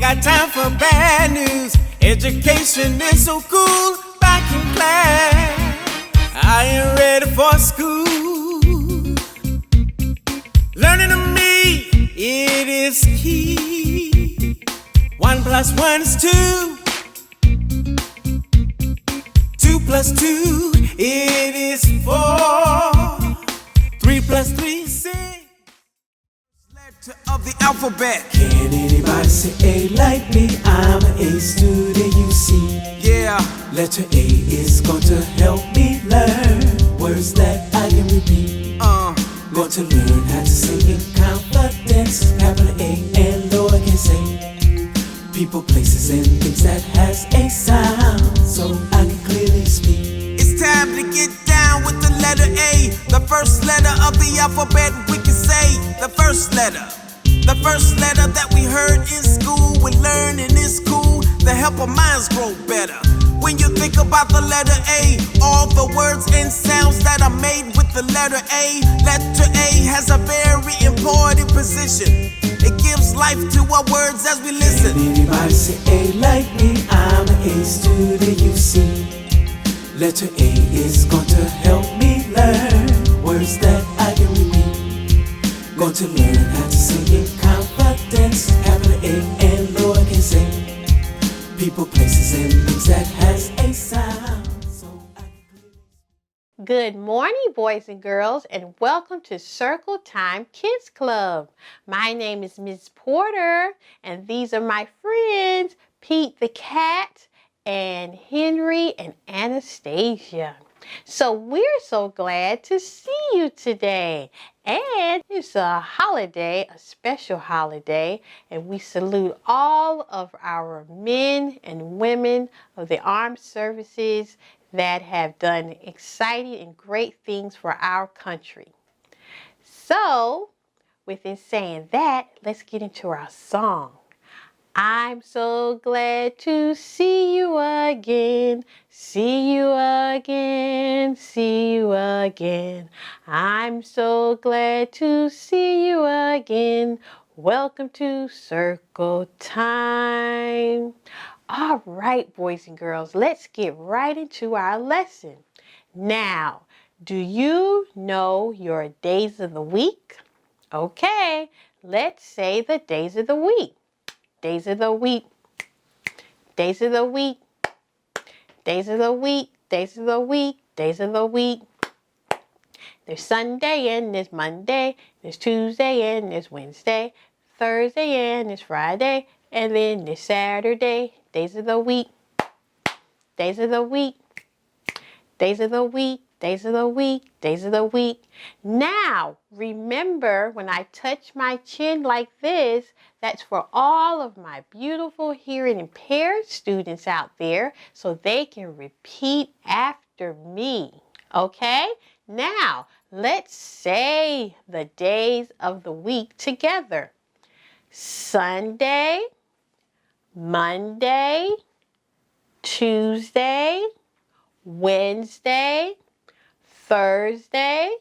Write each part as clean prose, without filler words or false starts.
got time for bad news. Education is so cool. Back in class, I ain't ready for school. Learning to me, it is key. 1 + 1 is 2. 2 + 2, it is 4. 3 + 3 is 6. Letter of the alphabet. Can anybody say A like me? I'm an A student, you see. Yeah. Letter A is going to help me learn words that I can repeat. Going to learn how to sing in confidence. Capital A and lowercase a. People, places, and things that has a sound, so I can clearly speak. It's time to get down with the letter A. The first letter of the alphabet, we can say the first letter. The first letter that we heard in school. We learn and it's cool to help our minds grow better. When you think about the letter A, all the words and sounds that are made with the letter A. Letter A has a very important position. It gives life to our words as we listen. Can anybody say A like me? I'm an A student, you see. Letter A is going to help me learn words that I can repeat. Going to learn how to sing in confidence. Capital A and lowercase a. People, places, and things that has a sound. Good morning, boys and girls, and welcome to Circle Time Kids Club. My name is Ms. Porter, and these are my friends, Pete the cat, and Henry and Anastasia. So we're so glad to see you today. And it's a holiday, a special holiday, and we salute all of our men and women of the armed services that have done exciting and great things for our country. So, within saying that, let's get into our song. I'm so glad to see you again, see you again, see you again. I'm so glad to see you again. Welcome to Circle Time. All right, boys and girls, let's get right into our lesson. Now, do you know your days of the week? Okay, let's say the days of the week. Days of the week, days of the week, days of the week, days of the week, days of the week. There's Sunday and there's Monday, there's Tuesday and there's Wednesday, Thursday and there's Friday, and then there's Saturday. Days of the week, days of the week, days of the week, days of the week, days of the week. Now, remember when I touch my chin like this, that's for all of my beautiful hearing impaired students out there so they can repeat after me. Okay? Now, let's say the days of the week together. Sunday, Monday, Tuesday, Wednesday, Thursday,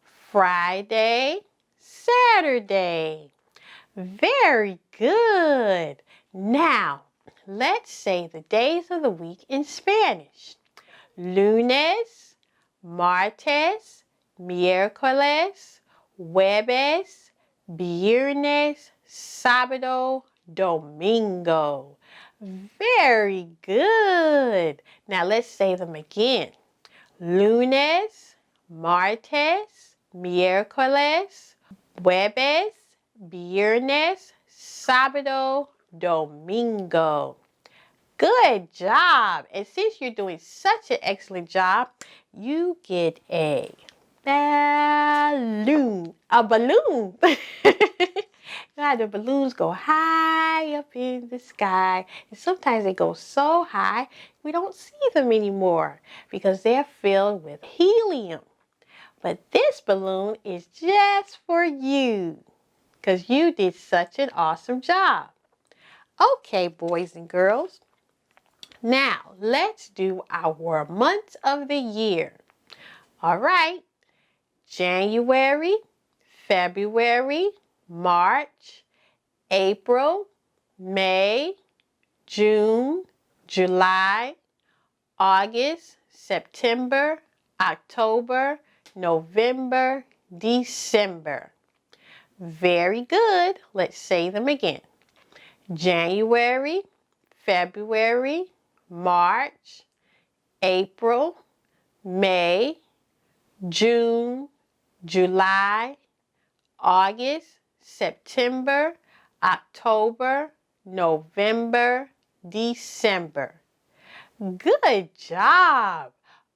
Friday, Saturday. Very good. Now, let's say the days of the week in Spanish. Lunes, martes, miércoles, jueves, viernes, sábado, domingo. Very good. Now let's say them again. Lunes, martes, miércoles, jueves, viernes, sábado, domingo. Good job. And since you're doing such an excellent job, you get a balloon. A balloon. Now the balloons go high up in the sky. And sometimes they go so high, we don't see them anymore because they're filled with helium. But this balloon is just for you because you did such an awesome job. Okay, boys and girls. Now, let's do our months of the year. All right. January, February, March, April, May, June, July, August, September, October, November, December. Very good. Let's say them again. January, February, March, April, May, June, July, August, September, October, November, December. Good job.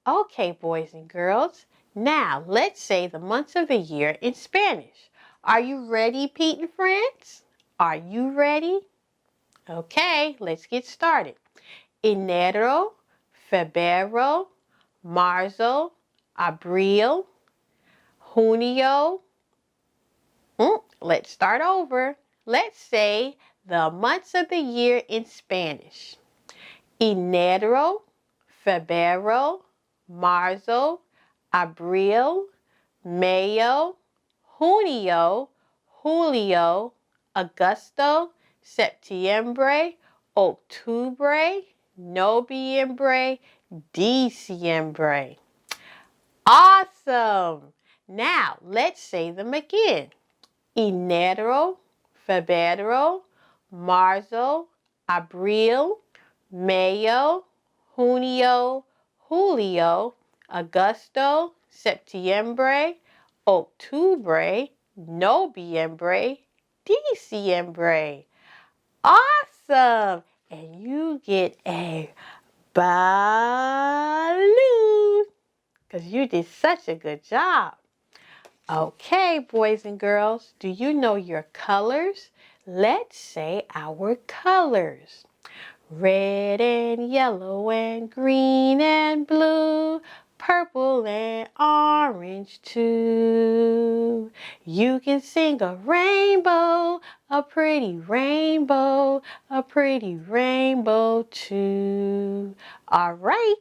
Okay, boys and girls. Now, let's say the months of the year in Spanish. Are you ready, Pete and friends? Are you ready? Okay, let's get started. Enero, febrero, marzo, abril, junio. Let's start over. Let's say the months of the year in Spanish. Enero, febrero, marzo, abril, mayo, junio, julio, agosto, septiembre, octubre, noviembre, diciembre. Awesome! Now, let's say them again. Enero, febrero, marzo, abril, mayo, junio, julio, agosto, septiembre, octubre, noviembre, diciembre. Awesome! And you get a balloon because you did such a good job. Okay, boys and girls, do you know your colors? Let's say our colors. Red and yellow and green and blue, purple and orange too. You can sing a rainbow, a pretty rainbow, a pretty rainbow too. All right.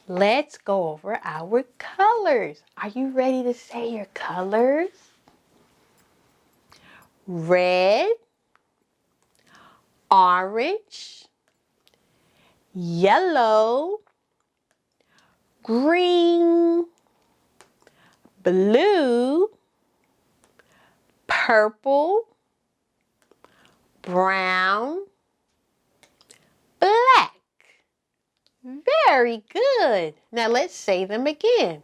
Let's go over our colors. Are you ready to say your colors? Red, orange, yellow, green, blue, purple, brown, black. Very good. Now let's say them again.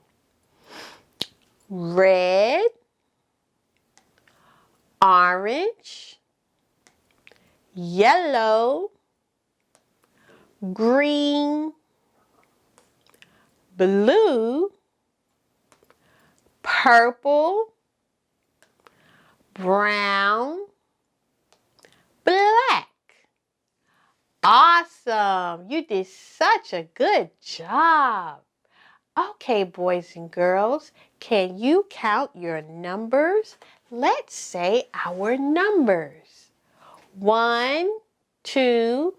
Red, orange, yellow, green, blue, purple, brown, black. Awesome! You did such a good job. Okay, boys and girls, can you count your numbers? Let's say our numbers. 1, 2,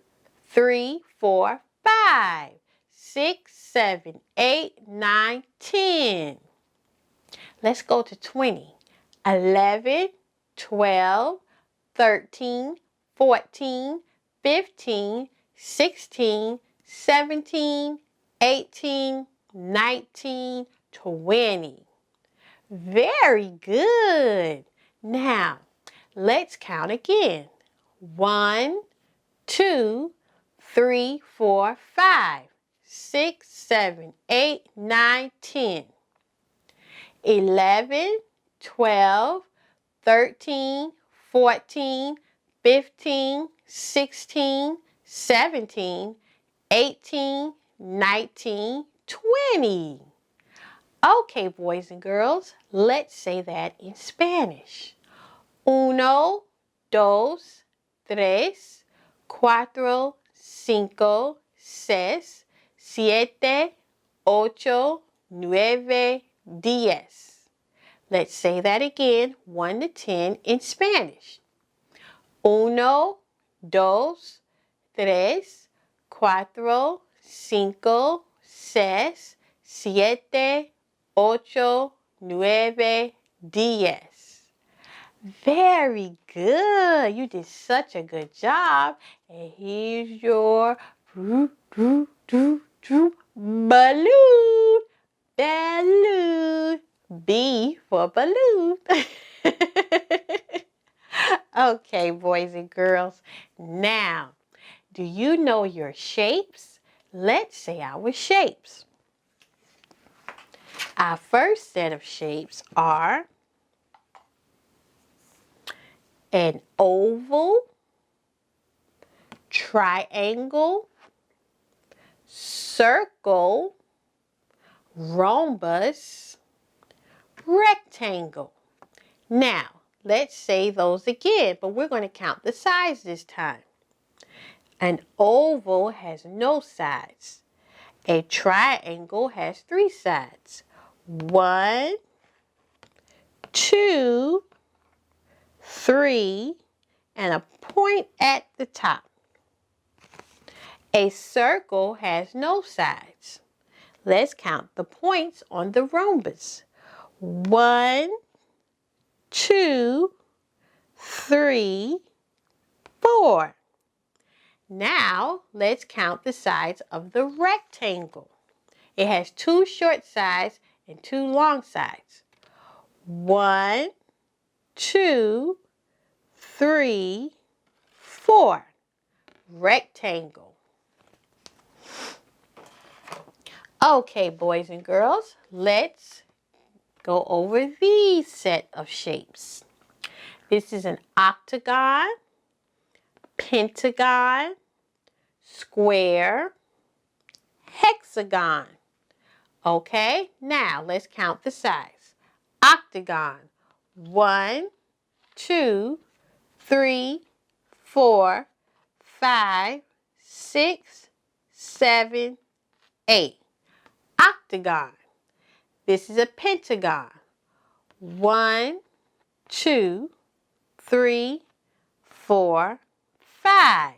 3, 4, 5, 6, 7, 8, 9, 10. Let's go to 20. 11, 12, 13, 14, 15, 16, 17, 18, 19, 20. Very good. Now, let's count again. 1, 2, 3, 4, 5, 6, 7, 8, 9, 10. 11, 12, 13, 14, 15, 16, 17, 18, 19, 20. Okay, boys and girls, let's say that in Spanish. 1, 2, 3, 4, 5, 6, 7, 8, 9, 10. Let's say that again, 1 to 10 in Spanish. 1, 2, 3, 4, 5, 6, 7, 8, 9, 10. Very good. You did such a good job. And here's your balloon. Balloon. B for balloon. Okay, boys and girls. Now, do you know your shapes? Let's say our shapes. Our first set of shapes are an oval, triangle, circle, rhombus, rectangle. Now, let's say those again, but we're going to count the sides this time. An oval has no sides. A triangle has 3 sides. 1, 2, 3, and a point at the top. A circle has no sides. Let's count the points on the rhombus. 1, 2, 3, 4. Now, let's count the sides of the rectangle. It has 2 short sides and 2 long sides. 1, 2, 3, 4. Rectangle. Okay, boys and girls, let's go over these set of shapes. This is an octagon, pentagon, square, hexagon. Okay, now let's count the sides. Octagon, 1, 2, 3, 4, 5, 6, 7, 8. Octagon. This is a pentagon. 1, 2, 3, 4, 5.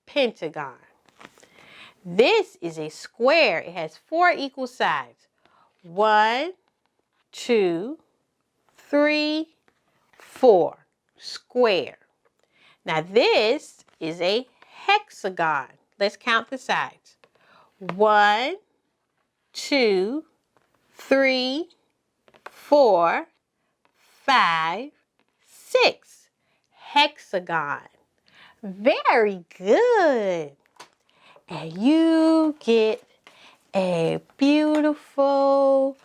Pentagon. This is a square. It has 4 equal sides. 1, 2, 3, 4. Square. Now this is a hexagon. Let's count the sides. 1, 2, 3, 4, 5, 6. Hexagon. Very good. And you get a beautiful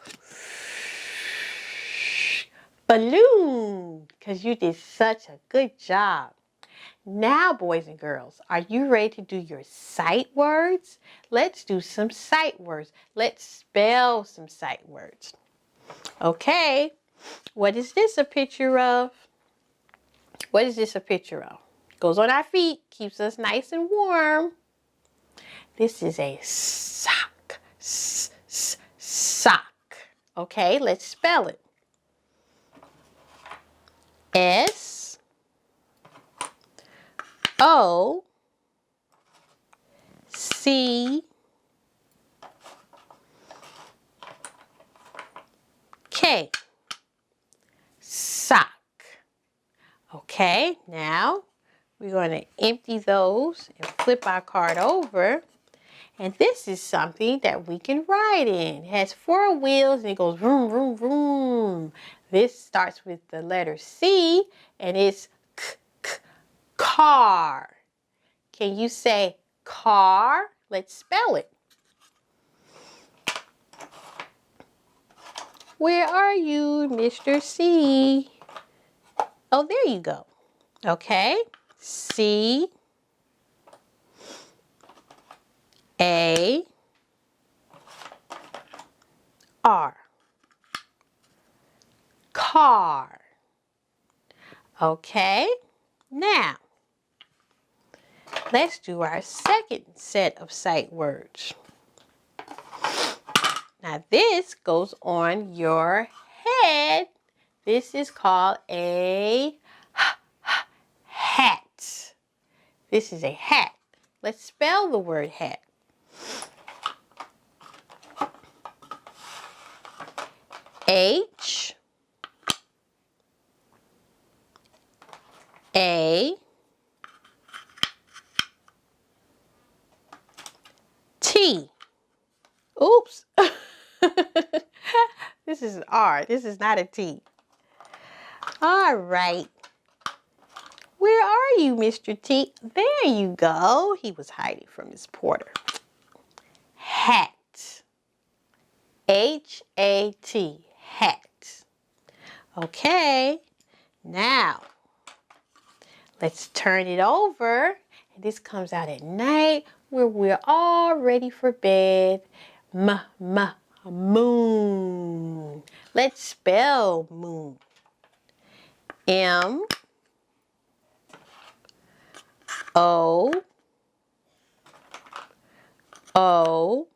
balloon because you did such a good job. Now, boys and girls, are you ready to do your sight words? Let's do some sight words. Let's spell some sight words. Okay, what is this a picture of? What is this a picture of? Goes on our feet, keeps us nice and warm. This is a sock. Sock. Okay, let's spell it. S O C K. Sock. Okay, now we're going to empty those and flip our card over. And this is something that we can ride in. It has 4 wheels and it goes vroom, vroom, vroom. This starts with the letter C and it's car. Can you say car? Let's spell it. Where are you, Mr. C? Oh, there you go. Okay. C A R. Car. Okay. Now, let's do our second set of sight words. Now, this goes on your head. This is called a hat. This is a hat. Let's spell the word hat. H A, T. Oops. This is an R. This is not a T. All right. Where are you, Mr. T? There you go. He was hiding from Miss Porter. Hat. H-A-T. Hat. Okay. Now, let's turn it over. And this comes out at night where we're all ready for bed. Moon. Let's spell moon. M O O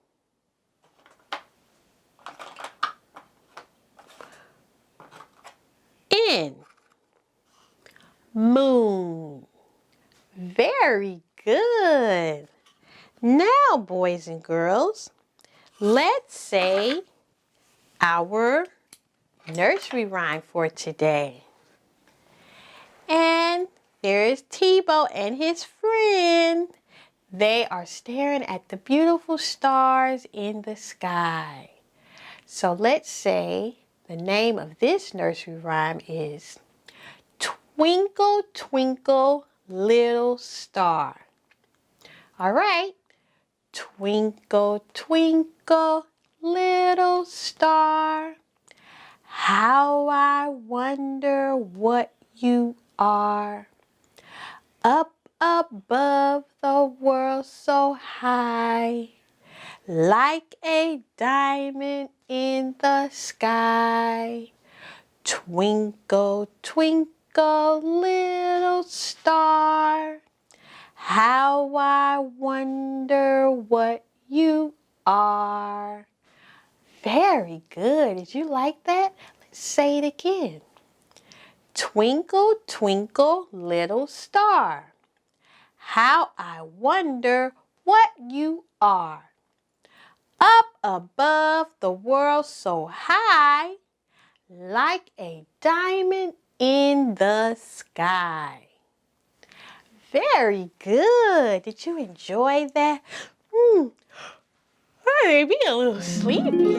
N. Moon. Very good. Now, boys and girls, let's say our nursery rhyme for today. And there's Tebow and his friend. They are staring at the beautiful stars in the sky. So let's say the name of this nursery rhyme is Twinkle, Twinkle, Little Star. All right. Twinkle, twinkle, little star, how I wonder what you are. Up above the world so high, like a diamond in the sky. Twinkle, twinkle, little star, how I wonder what you are. Very good. Did you like that? Let's say it again. Twinkle, twinkle, little star, how I wonder what you are. Up above the world so high, like a diamond in the sky. Very good. Did you enjoy that? I may be a little sleepy.